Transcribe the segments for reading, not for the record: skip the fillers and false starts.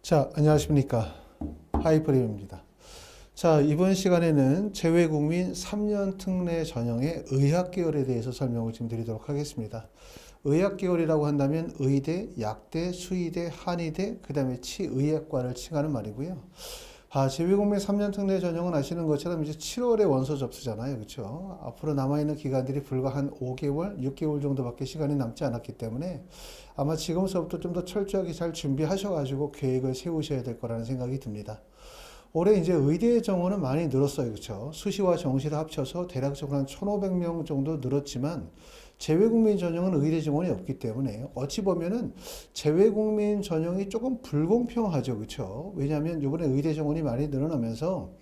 자, 안녕하십니까. 하이프림입니다. 자, 이번 시간에는 재외국민 3년 특례 전형의 의학계열에 대해서 설명을 좀 드리도록 하겠습니다. 의학계열이라고 한다면 의대, 약대, 수의대, 한의대, 그 다음에 치의학과를 칭하는 말이고요. 재외국민 3년 특례 전형은 아시는 것처럼 이제 7월에 원서 접수잖아요. 그렇죠? 앞으로 남아있는 기간들이 불과 한 5개월, 6개월 정도밖에 시간이 남지 않았기 때문에 아마 지금서부터 좀 더 철저하게 잘 준비하셔가지고 계획을 세우셔야 될 거라는 생각이 듭니다. 올해 이제 의대 정원은 많이 늘었어요. 그렇죠? 수시와 정시를 합쳐서 대략적으로 한 1,500명 정도 늘었지만 재외국민 전형은 의대 정원이 없기 때문에 어찌 보면은 재외국민 전형이 조금 불공평하죠. 그렇죠? 왜냐하면 이번에 의대 정원이 많이 늘어나면서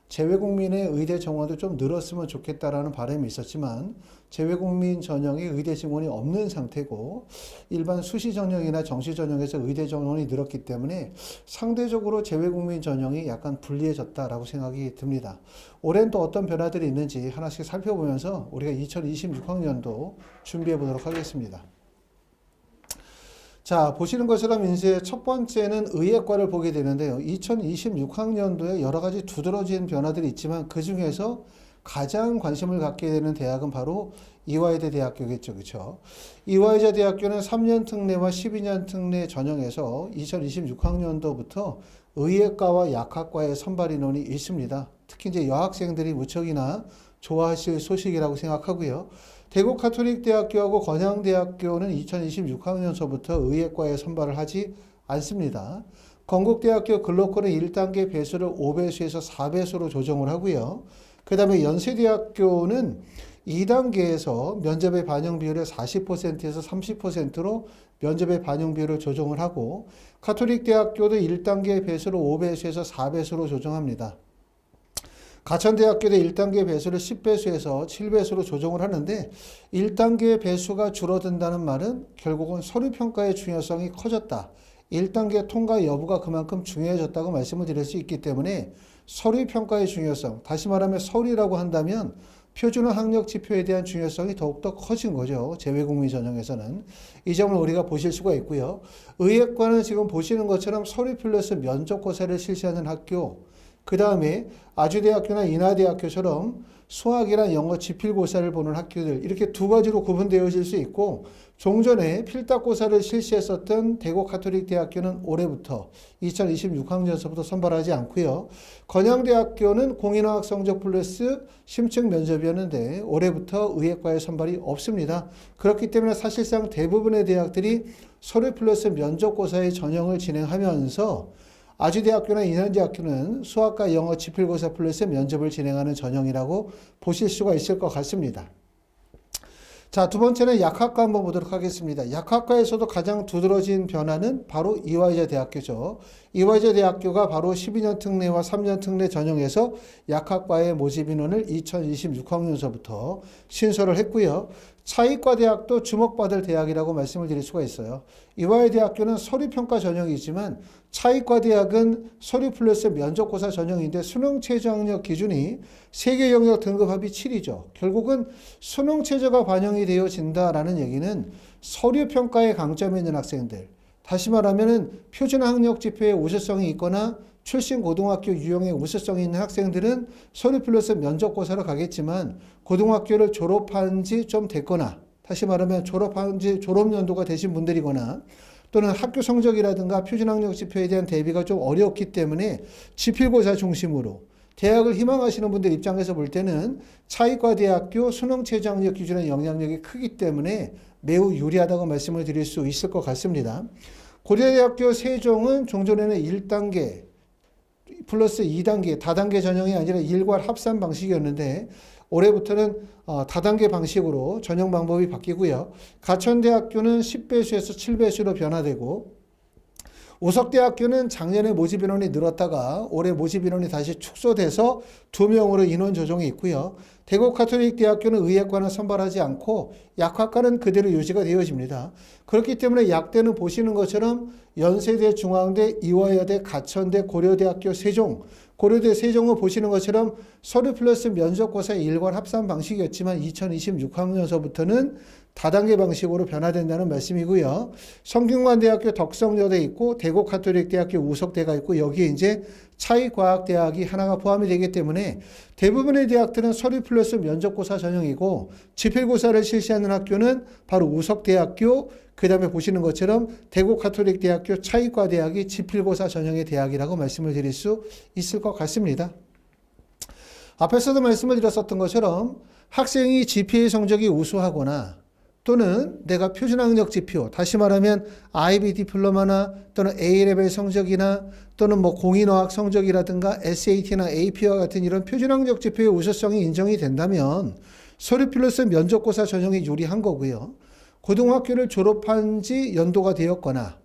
재외국민의 의대 정원도 좀 늘었으면 좋겠다라는 바람이 있었지만 재외국민 전형의 의대 정원이 없는 상태고 일반 수시 전형이나 정시 전형에서 의대 정원이 늘었기 때문에 상대적으로 재외국민 전형이 약간 불리해졌다라고 생각이 듭니다. 올해는 또 어떤 변화들이 있는지 하나씩 살펴보면서 우리가 2026학년도 준비해 보도록 하겠습니다. 자, 보시는 것처럼 이제 첫 번째는 의학과를 보게 되는데요. 2026학년도에 여러 가지 두드러진 변화들이 있지만 그 중에서 가장 관심을 갖게 되는 대학은 바로 이화여대 대학교겠죠. 그렇죠? 이화여대 대학교는 3년 특례와 12년 특례 전형에서 2026학년도부터 의학과와 약학과의 선발 인원이 있습니다. 특히 이제 여학생들이 무척이나 좋아하실 소식이라고 생각하고요. 대구 가톨릭대학교하고 건양대학교는 2026학년서부터 의학과에 선발을 하지 않습니다. 건국대학교 글로컬은 1단계 배수를 5배수에서 4배수로 조정을 하고요. 그 다음에 연세대학교는 2단계에서 면접의 반영 비율을 40%에서 30%로 면접의 반영 비율을 조정을 하고 가톨릭대학교도 1단계 배수를 5배수에서 4배수로 조정합니다. 가천대학교도 1단계 배수를 10배수에서 7배수로 조정을 하는데 1단계 배수가 줄어든다는 말은 결국은 서류평가의 중요성이 커졌다. 1단계 통과 여부가 그만큼 중요해졌다고 말씀을 드릴 수 있기 때문에 서류평가의 중요성, 다시 말하면 서류라고 한다면 표준화 학력 지표에 대한 중요성이 더욱더 커진 거죠. 재외국민 전형에서는. 이 점을 우리가 보실 수가 있고요. 의학과는 지금 보시는 것처럼 서류 플러스 면접고사를 실시하는 학교, 그 다음에 아주대학교나 인하대학교처럼 수학이나 영어 지필고사를 보는 학교들 이렇게 두 가지로 구분되어질 수 있고 종전에 필답고사를 실시했었던 대구 가톨릭대학교는 올해부터 2026학년서부터 선발하지 않고요. 건양대학교는 공인어학 성적 플러스 심층 면접이었는데 올해부터 의학과의 선발이 없습니다. 그렇기 때문에 사실상 대부분의 대학들이 서류 플러스 면접고사의 전형을 진행하면서 아주대학교나 인하대학교는 수학과 영어 지필고사 플러스 면접을 진행하는 전형이라고 보실 수가 있을 것 같습니다. 자, 두 번째는 약학과 한번 보도록 하겠습니다. 약학과에서도 가장 두드러진 변화는 바로 이화여대 대학교죠. 이화여대 대학교가 바로 12년 특례와 3년 특례 전형에서 약학과의 모집 인원을 2026학년서부터 신설을 했고요. 차의과 대학도 주목받을 대학이라고 말씀을 드릴 수가 있어요. 이화여대 대학교는 서류평가 전형이지만 차의과 대학은 서류 플러스 면접고사 전형인데 수능 최저 학력 기준이 세계 영역 등급합이 7이죠. 결국은 수능 최저가 반영이 되어진다라는 얘기는 서류평가에 강점이 있는 학생들, 다시 말하면 표준 학력 지표에 우수성이 있거나 출신 고등학교 유형에 우수성이 있는 학생들은 서류 플러스 면접고사로 가겠지만 고등학교를 졸업한 지 좀 됐거나 다시 말하면 졸업한 지 졸업연도가 되신 분들이거나 또는 학교 성적이라든가 표준학력 지표에 대한 대비가 좀 어렵기 때문에 지필고사 중심으로 대학을 희망하시는 분들 입장에서 볼 때는 차의과 대학교 수능 최저 학력 기준의 영향력이 크기 때문에 매우 유리하다고 말씀을 드릴 수 있을 것 같습니다. 고려대학교 세종은 종전에는 1단계 플러스 2단계 다단계 전형이 아니라 일괄 합산 방식이었는데 올해부터는 다단계 방식으로 전형 방법이 바뀌고요. 가천대학교는 10배수에서 7배수로 변화되고 우석대학교는 작년에 모집 인원이 늘었다가 올해 모집 인원이 다시 축소돼서 2명으로 인원 조정이 있고요. 대구 가톨릭대학교는 의학과는 선발하지 않고 약학과는 그대로 유지가 되어집니다. 그렇기 때문에 약대는 보시는 것처럼 연세대, 중앙대, 이화여대, 가천대, 고려대학교, 세종, 고려대 세종을 보시는 것처럼 서류 플러스 면접고사의 일괄 합산 방식이었지만 2026학년서부터는 다단계 방식으로 변화된다는 말씀이고요. 성균관대학교 덕성여대 있고 대구가톨릭대학교 우석대가 있고 여기에 이제 차의과학대학이 하나가 포함이 되기 때문에 대부분의 대학들은 서류 플러스 면접고사 전형이고 지필고사를 실시하는 학교는 바로 우석대학교, 그 다음에 보시는 것처럼 대구가톨릭대학교 차의과대학이 지필고사 전형의 대학이라고 말씀을 드릴 수 있을 것 같습니다. 앞에서도 말씀을 드렸었던 것처럼 학생이 GPA 성적이 우수하거나 또는 내가 표준학력 지표, 다시 말하면 IB 디플로마나 또는 A레벨 성적이나 또는 뭐 공인어학 성적이라든가 SAT나 AP와 같은 이런 표준학력 지표의 우수성이 인정이 된다면 서류 플러스 면접고사 전형이 유리한 거고요. 고등학교를 졸업한 지 연도가 되었거나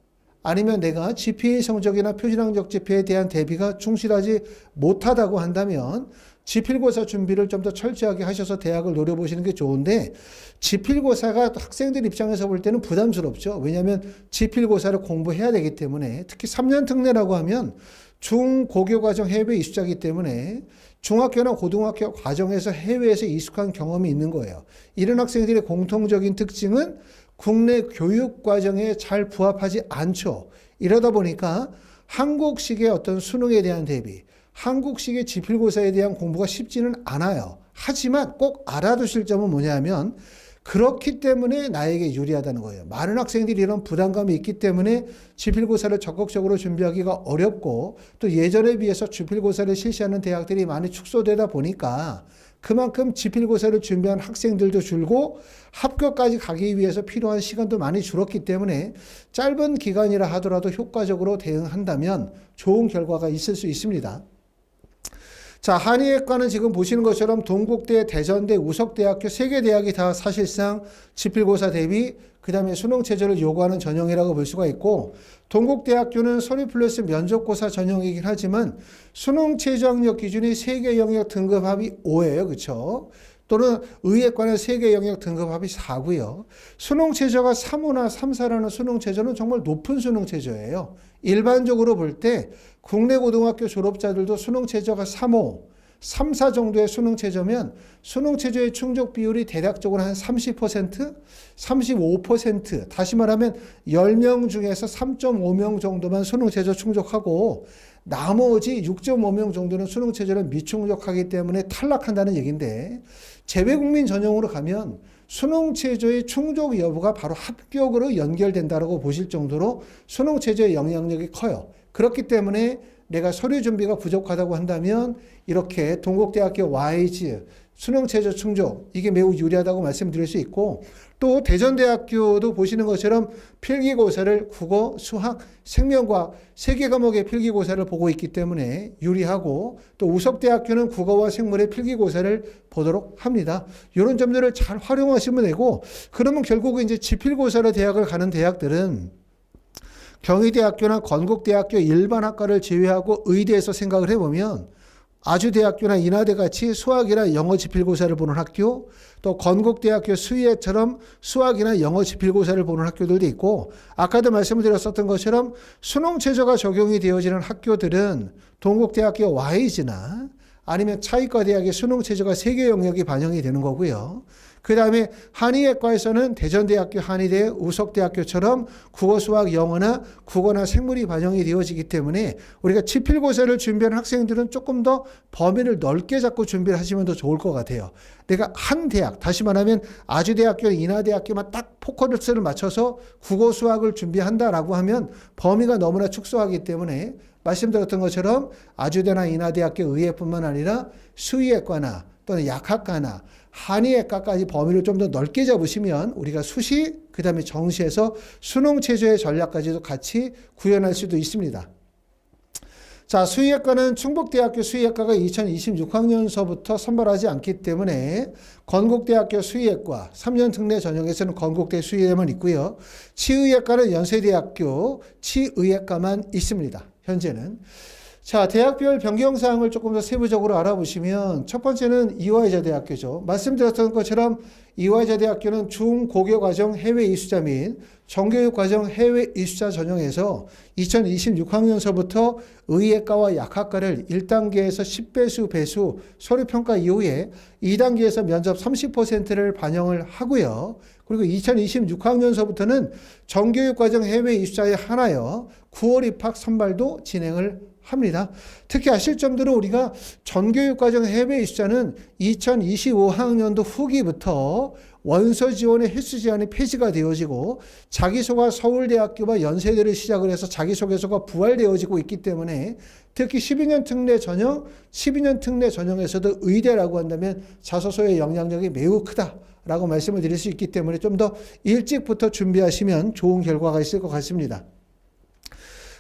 아니면 내가 GPA 성적이나 표준학력 지표에 대한 대비가 충실하지 못하다고 한다면 지필고사 준비를 좀 더 철저하게 하셔서 대학을 노려보시는 게 좋은데 지필고사가 학생들 입장에서 볼 때는 부담스럽죠. 왜냐하면 지필고사를 공부해야 되기 때문에 특히 3년 특례라고 하면 중고교과정 해외 이수자이기 때문에 중학교나 고등학교 과정에서 해외에서 이숙한 경험이 있는 거예요. 이런 학생들의 공통적인 특징은 국내 교육 과정에 잘 부합하지 않죠. 이러다 보니까 한국식의 어떤 수능에 대한 대비, 한국식의 지필고사에 대한 공부가 쉽지는 않아요. 하지만 꼭 알아두실 점은 뭐냐면 그렇기 때문에 나에게 유리하다는 거예요. 많은 학생들이 이런 부담감이 있기 때문에 지필고사를 적극적으로 준비하기가 어렵고 또 예전에 비해서 지필고사를 실시하는 대학들이 많이 축소되다 보니까 그만큼 지필고사를 준비한 학생들도 줄고 합격까지 가기 위해서 필요한 시간도 많이 줄었기 때문에 짧은 기간이라 하더라도 효과적으로 대응한다면 좋은 결과가 있을 수 있습니다. 자, 한의학과는 지금 보시는 것처럼 동국대, 대전대, 우석대학교 3개 대학이 다 사실상 지필고사 대비 그 다음에 수능체제를 요구하는 전형이라고 볼 수가 있고 동국대학교는 서류 플러스 면접고사 전형이긴 하지만 수능체제 학력 기준이 3개 영역 등급합이 5예요. 그렇죠? 또는 의예과는 3개 영역 등급합이 4고요. 수능체제가 3호나 3사라는 수능체제는 정말 높은 수능체제예요. 일반적으로 볼 때 국내 고등학교 졸업자들도 수능체제가 3호, 3, 4 정도의 수능체제면 수능체제의 충족 비율이 대략적으로 한 30%, 35%, 다시 말하면 10명 중에서 3.5명 정도만 수능체제 충족하고 나머지 6.5명 정도는 수능체제를 미충족하기 때문에 탈락한다는 얘기인데 재외국민 전형으로 가면 수능체제의 충족 여부가 바로 합격으로 연결된다고 보실 정도로 수능체제의 영향력이 커요. 그렇기 때문에 내가 서류 준비가 부족하다고 한다면 이렇게 동국대학교 YG 수능체제 충족 이게 매우 유리하다고 말씀드릴 수 있고 또 대전대학교도 보시는 것처럼 필기고사를 국어, 수학, 생명과학 3개 과목의 필기고사를 보고 있기 때문에 유리하고 또 우석대학교는 국어와 생물의 필기고사를 보도록 합니다. 이런 점들을 잘 활용하시면 되고 그러면 결국은 이제 지필고사로 대학을 가는 대학들은 경희대학교나 건국대학교 일반학과를 제외하고 의대에서 생각을 해보면 아주대학교나 인하대 같이 수학이나 영어 지필고사를 보는 학교, 또 건국대학교 수의대처럼 수학이나 영어 지필고사를 보는 학교들도 있고 아까도 말씀을 드렸었던 것처럼 수능체제가 적용이 되어지는 학교들은 동국대학교 YG나 아니면 차의과대학의 수능체제가 3개 영역이 반영이 되는 거고요. 그 다음에 한의학과에서는 대전대학교, 한의대, 우석대학교처럼 국어, 수학, 영어나 국어나 생물이 반영이 되어지기 때문에 우리가 지필고사를 준비하는 학생들은 조금 더 범위를 넓게 잡고 준비를 하시면 더 좋을 것 같아요. 내가 한 대학, 다시 말하면 아주대학교, 인하대학교만 딱 포커스를 맞춰서 국어, 수학을 준비한다라고 하면 범위가 너무나 축소하기 때문에 말씀드렸던 것처럼 아주대나 인하대학교 의예뿐만 아니라 수의학과나 또는 약학과나 한의학과까지 범위를 좀 더 넓게 잡으시면 우리가 수시, 그 다음에 정시에서 수능체제의 전략까지도 같이 구현할 수도 있습니다. 자, 수의학과는 충북대학교 수의학과가 2026학년서부터 선발하지 않기 때문에 건국대학교 수의학과 3년 특례 전형에서는 건국대 수의대만 있고요. 치의학과는 연세대학교 치의학과만 있습니다. 현재는. 자, 대학별 변경사항을 조금 더 세부적으로 알아보시면 첫 번째는 이화여자대학교죠. 말씀드렸던 것처럼 이화여자대학교는 중고교과정 해외 이수자 및 정교육과정 해외 이수자 전형에서 2026학년서부터 의예과와 약학과를 1단계에서 10배수 배수 서류평가 이후에 2단계에서 면접 30%를 반영을 하고요. 그리고 2026학년서부터는 정교육과정 해외 이수자에 한하여 9월 입학 선발도 진행을 합니다. 특히 아실 점대로 우리가 전교육과정 해외 이수자는 2025학년도 후기부터 원서 지원의 횟수 제한이 폐지가 되어지고 자기소개 서울대학교와 연세대를 시작을 해서 자기소개서가 부활되어지고 있기 때문에 특히 12년 특례 전형, 12년 특례 전형에서도 의대라고 한다면 자소서의 영향력이 매우 크다라고 말씀을 드릴 수 있기 때문에 좀 더 일찍부터 준비하시면 좋은 결과가 있을 것 같습니다.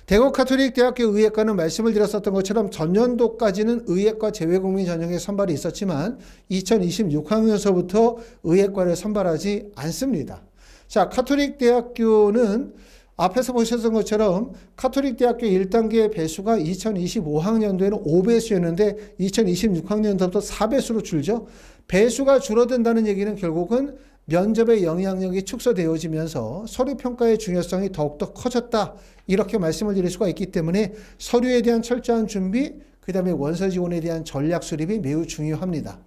대구 가톨릭대학교 의예과는 말씀을 드렸었던 것처럼 전년도까지는 의예과 재외국민 전형에 선발이 있었지만 2026학년서부터 의예과를 선발하지 않습니다. 자, 가톨릭대학교는 앞에서 보셨던 것처럼 가톨릭대학교 1단계 배수가 2025학년도에는 5배수였는데 2026학년도부터 4배수로 줄죠. 배수가 줄어든다는 얘기는 결국은 면접의 영향력이 축소되어지면서 서류평가의 중요성이 더욱더 커졌다. 이렇게 말씀을 드릴 수가 있기 때문에 서류에 대한 철저한 준비, 그 다음에 원서 지원에 대한 전략 수립이 매우 중요합니다.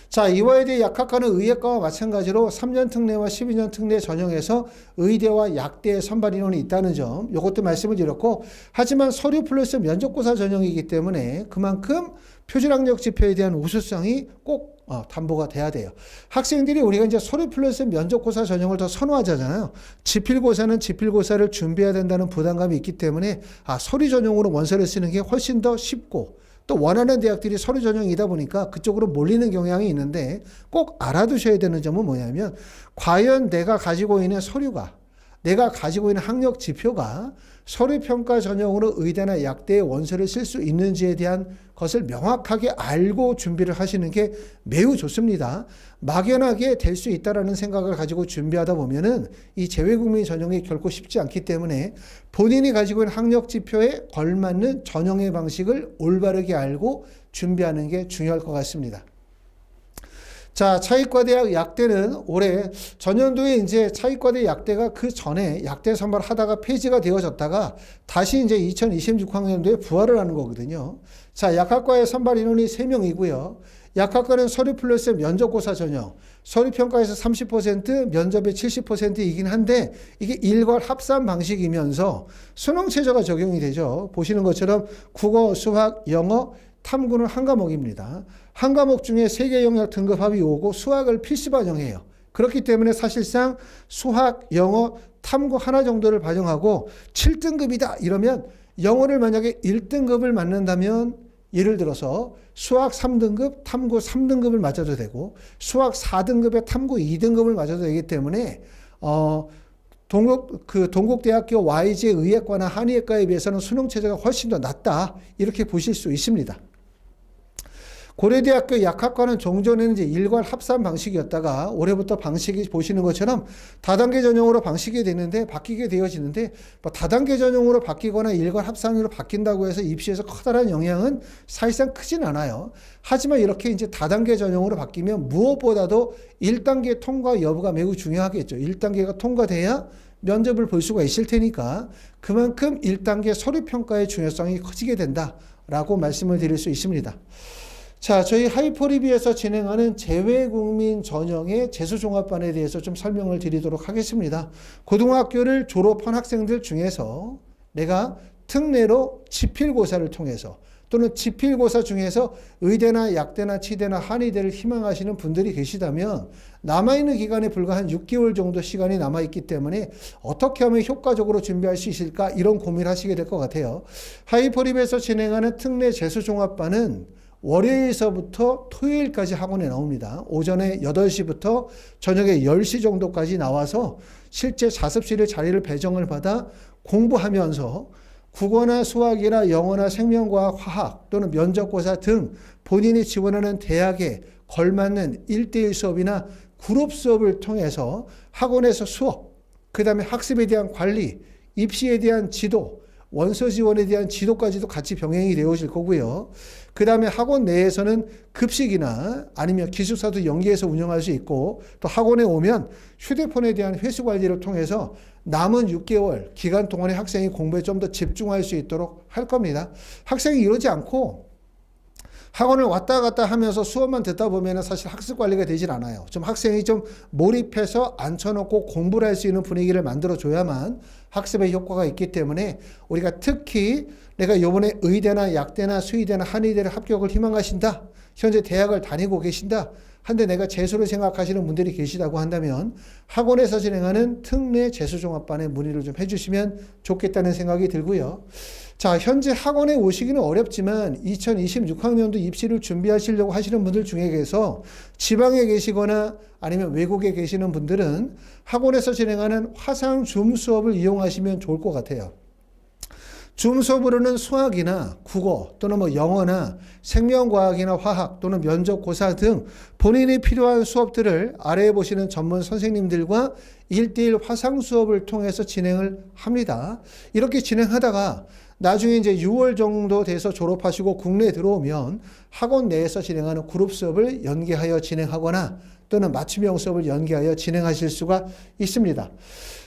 자, 이화여대 약학과는 의예과와 마찬가지로 3년 특례와 12년 특례 전형에서 의대와 약대의 선발 인원이 있다는 점, 이것도 말씀을 드렸고, 하지만 서류 플러스 면접고사 전형이기 때문에 그만큼 표준학력 지표에 대한 우수성이 꼭 담보가 돼야 돼요. 학생들이 우리가 이제 서류 플러스 면접고사 전형을 더 선호하잖아요. 지필고사는 지필고사를 준비해야 된다는 부담감이 있기 때문에 서류 전형으로 원서를 쓰는 게 훨씬 더 쉽고 또 원하는 대학들이 서류 전형이다 보니까 그쪽으로 몰리는 경향이 있는데 꼭 알아두셔야 되는 점은 뭐냐면 과연 내가 가지고 있는 서류가 내가 가지고 있는 학력 지표가 서류평가 전형으로 의대나 약대의 원서를 쓸 수 있는지에 대한 것을 명확하게 알고 준비를 하시는 게 매우 좋습니다. 막연하게 될 수 있다라는 생각을 가지고 준비하다 보면은 이 재외국민 전형이 결코 쉽지 않기 때문에 본인이 가지고 있는 학력 지표에 걸맞는 전형의 방식을 올바르게 알고 준비하는 게 중요할 것 같습니다. 자, 차의과대학 약대는 올해 전년도에 이제 차의과대 약대가 그 전에 약대 선발하다가 폐지가 되어졌다가 다시 이제 2026학년도에 부활을 하는 거거든요. 자, 약학과의 선발 인원이 3명이고요. 약학과는 서류 플러스 면접고사 전형, 서류평가에서 30%, 면접의 70%이긴 한데 이게 일괄 합산 방식이면서 수능 최저가 적용이 되죠. 보시는 것처럼 국어, 수학, 영어, 탐구는 한 과목입니다. 한 과목 중에 3개 영역 등급 합이 오고 수학을 필수 반영해요. 그렇기 때문에 사실상 수학, 영어, 탐구 하나 정도를 반영하고 7등급이다 이러면 영어를 만약에 1등급을 맞는다면 예를 들어서 수학 3등급, 탐구 3등급을 맞아도 되고 수학 4등급에 탐구 2등급을 맞아도 되기 때문에 동국대학교 YG 의예과나 한의예과에 비해서는 수능 체제가 훨씬 더 낫다 이렇게 보실 수 있습니다. 고려대학교 약학과는 종전에는 이제 일괄 합산 방식이었다가 올해부터 방식이 보시는 것처럼 다단계 전형으로 방식이 되는데 바뀌게 되어지는데 다단계 전형으로 바뀌거나 일괄 합산으로 바뀐다고 해서 입시에서 커다란 영향은 사실상 크진 않아요. 하지만 이렇게 이제 다단계 전형으로 바뀌면 무엇보다도 1단계 통과 여부가 매우 중요하겠죠. 1단계가 통과돼야 면접을 볼 수가 있을 테니까 그만큼 1단계 서류평가의 중요성이 커지게 된다라고 말씀을 드릴 수 있습니다. 자, 저희 하이포리비에서 진행하는 재외국민 전형의 재수종합반에 대해서 좀 설명을 드리도록 하겠습니다. 고등학교를 졸업한 학생들 중에서 내가 특례로 지필고사를 통해서 또는 지필고사 중에서 의대나 약대나 치대나 한의대를 희망하시는 분들이 계시다면 남아있는 기간에 불과 한 6개월 정도 시간이 남아있기 때문에 어떻게 하면 효과적으로 준비할 수 있을까 이런 고민을 하시게 될 것 같아요. 하이포리비에서 진행하는 특례 재수종합반은 월요일서부터 토요일까지 학원에 나옵니다. 오전에 8시부터 저녁에 10시 정도까지 나와서 실제 자습실에 자리를 배정을 받아 공부하면서 국어나 수학이나 영어나 생명과학, 화학 또는 면접고사 등 본인이 지원하는 대학에 걸맞는 1대1 수업이나 그룹 수업을 통해서 학원에서 수업, 그 다음에 학습에 대한 관리, 입시에 대한 지도, 원서 지원에 대한 지도까지도 같이 병행이 되어질 거고요. 그 다음에 학원 내에서는 급식이나 아니면 기숙사도 연계해서 운영할 수 있고, 또 학원에 오면 휴대폰에 대한 회수 관리를 통해서 남은 6개월 기간 동안에 학생이 공부에 좀 더 집중할 수 있도록 할 겁니다. 학생이 이러지 않고 학원을 왔다 갔다 하면서 수업만 듣다 보면 사실 학습 관리가 되질 않아요. 좀 학생이 좀 몰입해서 앉혀놓고 공부를 할 수 있는 분위기를 만들어줘야만 학습에 효과가 있기 때문에 우리가 특히 내가 이번에 의대나 약대나 수의대나 한의대를 합격을 희망하신다. 현재 대학을 다니고 계신다. 한데 내가 재수를 생각하시는 분들이 계시다고 한다면 학원에서 진행하는 특례 재수종합반에 문의를 좀 해주시면 좋겠다는 생각이 들고요. 자, 현재 학원에 오시기는 어렵지만 2026학년도 입시를 준비하시려고 하시는 분들 중에서 지방에 계시거나 아니면 외국에 계시는 분들은 학원에서 진행하는 화상 줌 수업을 이용하시면 좋을 것 같아요. 줌 수업으로는 수학이나 국어 또는 뭐 영어나 생명과학이나 화학 또는 면접고사 등 본인이 필요한 수업들을 아래에 보시는 전문 선생님들과 1대1 화상 수업을 통해서 진행을 합니다. 이렇게 진행하다가 나중에 이제 6월 정도 돼서 졸업하시고 국내에 들어오면 학원 내에서 진행하는 그룹 수업을 연계하여 진행하거나 또는 맞춤형 수업을 연계하여 진행하실 수가 있습니다.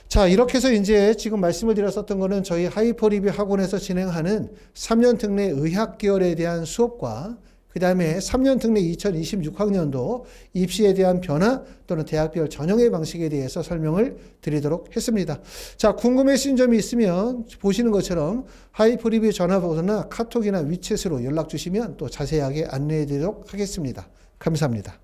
자, 이렇게 해서 이제 지금 말씀을 드렸었던 거는 저희 하이퍼리뷰 학원에서 진행하는 3년 특례 의학 계열에 대한 수업과 그 다음에 3년 특례 2026학년도 입시에 대한 변화 또는 대학별 전형의 방식에 대해서 설명을 드리도록 했습니다. 자, 궁금하신 점이 있으면 보시는 것처럼 하이퍼리뷰 전화번호나 카톡이나 위챗으로 연락 주시면 또 자세하게 안내해 드리도록 하겠습니다. 감사합니다.